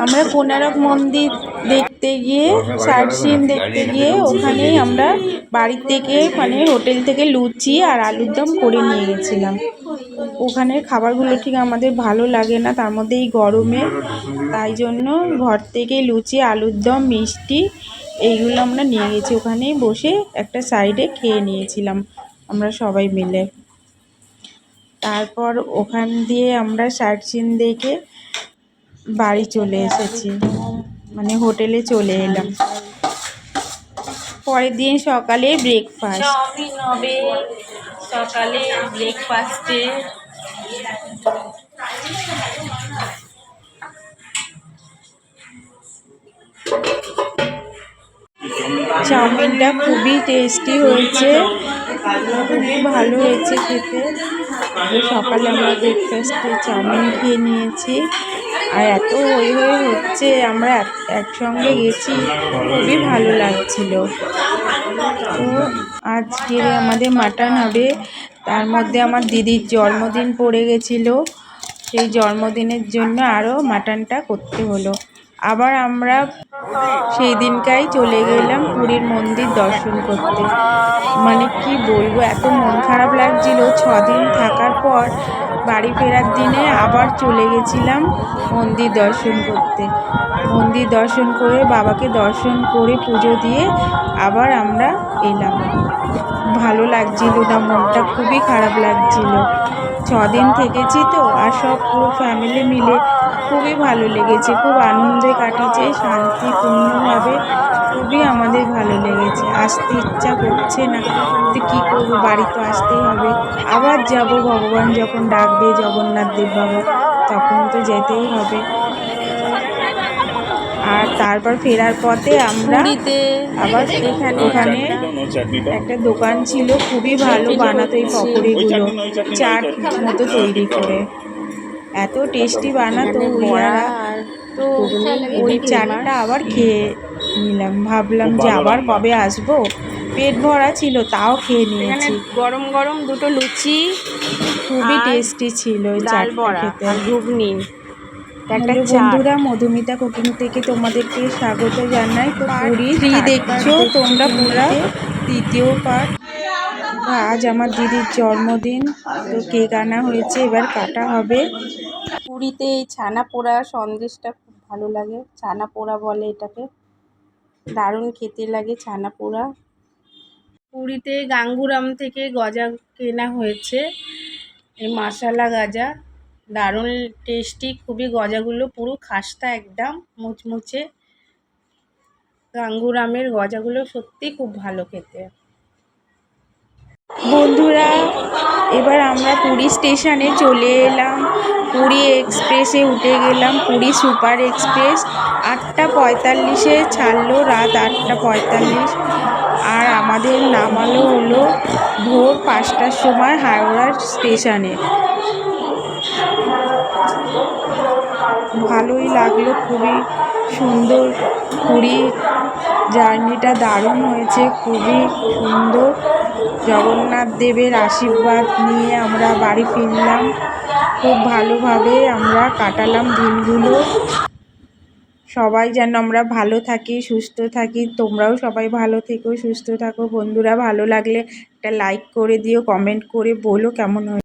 আমরা কোণারক মন্দির দেখতে গিয়ে সাইট সিন দেখতে গিয়ে ওখানেই আমরা বাড়ি থেকে মানে হোটেল থেকে লুচি আর আলুর দম করে নিয়ে গেছিলাম। ওখানের খাবারগুলো ঠিক আমাদের ভালো লাগে না, তার মধ্যে এই গরমে, তাই জন্য ঘর থেকে লুচি আলুর দম মিষ্টি এইগুলো আমরা নিয়ে গেছি। ওখানেই বসে একটা সাইডে খেয়ে নিয়েছিলাম আমরা সবাই মিলে। তারপর ওখান দিয়ে আমরা সাইট সিন দেখে বাড়ি চলে এসেছি, মানে হোটেলে চলে এলাম। পরের দিন সকালে ব্রেকফাস্ট হবে, সকালে ব্রেকফাস্টে চাউমিনটা খুবই টেস্টি হয়েছে, খুবই ভালো হয়েছে খেতে। সকালে আমরা ব্রেকফাস্টে চাউমিন খেয়ে নিয়েছি, আর এত হই হই হচ্ছে, আমরা একসঙ্গে গেছি, খুবই ভালো লাগছিল। তো আজকে আমাদের মাটন হবে, তার মধ্যে আমার দিদির জন্মদিন পড়ে গেছিলো, সেই জন্মদিনের জন্য আরও মাটনটা করতে হলো। আবার আমরা সেই দিনকাই চলে গেলাম পুরীর মন্দির দর্শন করতে। মানে কি বলবো, এত মন খারাপ লাগছিল। 6 দিন থাকার পর বাড়ি ফেরার দিনে আবার চলে গেছিলাম মন্দির দর্শন করতে। মন্দির দর্শন করে বাবাকে দর্শন করে পুজো দিয়ে আবার আমরা এলাম। ভালো লাগছিল না, মনটা খুবই খারাপ লাগছিল। 6 দিন থেকেছি তো, আর সব পুরো ফ্যামিলি মিলে খুবই ভালো লেগেছে, খুব আনন্দে কাটিয়েছে, শান্তিপূর্ণভাবে, খুবই আমাদের ভালো লেগেছে। আসতে ইচ্ছা করছে না, তো কী করবো, বাড়ি তো আসতেই হবে। আবার যাব, ভগবান যখন ডাকবে, জগন্নাথ দেব বাবা, তখন তো যেতেই হবে। আর তারপর ফেরার পথে আমরা আবার ওখানে একটা দোকান ছিল, খুবই ভালো বানাতো এই পকোড়িগুলো, চাট মতো তৈরি করে, এত টেস্টি বানাতো ওরা। তো ওই চাটটা আবার খেয়ে নিলাম, ভাবলাম যে আবার কবে আসবো। পেট ভরা ছিল, তাও খেয়ে নিয়েছি। গরম গরম দুটো লুচি, খুবই টেস্টি ছিল ওই চাটটা খেতে। ঘুগনি। হ্যালো বন্ধুরা, মধুমিতা কুকিং থেকে তোমাদেরকে স্বাগত জানাই। তো পুরী 3 দেখছো তোমরা, পুরীতে 3য় পার্ট। আজ আমার দিদির জন্মদিন, তো কেক আনা হয়েছে, এবার কাটা হবে। পুরীতে এই ছানা পোড়া সন্দেশটা খুব ভালো লাগে, ছানা পোড়া বলে এটাকে, দারুণ খেতে লাগে ছানা পোড়া। পুরীতে গাঙ্গুরাম থেকে গজা কেনা হয়েছে, এই মশালা গজা, দারুণ টেস্টি খুবই। গজাগুলো পুরো খাস্তা, একদম মুচমুচে। গাঙ্গুরামের গজাগুলো সত্যি খুব ভালো খেতে। বন্ধুরা, এবার আমরা পুরী স্টেশনে চলে এলাম, পুরী এক্সপ্রেসে উঠে গেলাম। পুরী সুপার এক্সপ্রেস 8টা 45-এ ছাড়লো, রাত 8টা 45, আর আমাদের নামালো হলো ভোর 5টার সময় হাওড়া স্টেশনে। ভালোই লাগলো, খুবই সুন্দর। পুরী জার্নিটা দারুণ হয়েছে, খুবই সুন্দর। জগন্নাথ দেবের আশীর্বাদ নিয়ে আমরা বাড়ি ফিরলাম, খুব ভালোভাবে আমরা কাটালাম দিনগুলো। সবাই যেন আমরা ভালো থাকি, সুস্থ থাকি। তোমরাও সবাই ভালো থেকো, সুস্থ থাকো। বন্ধুরা, ভালো লাগলে একটা লাইক করে দিও, কমেন্ট করে বলো কেমন হয়েছে।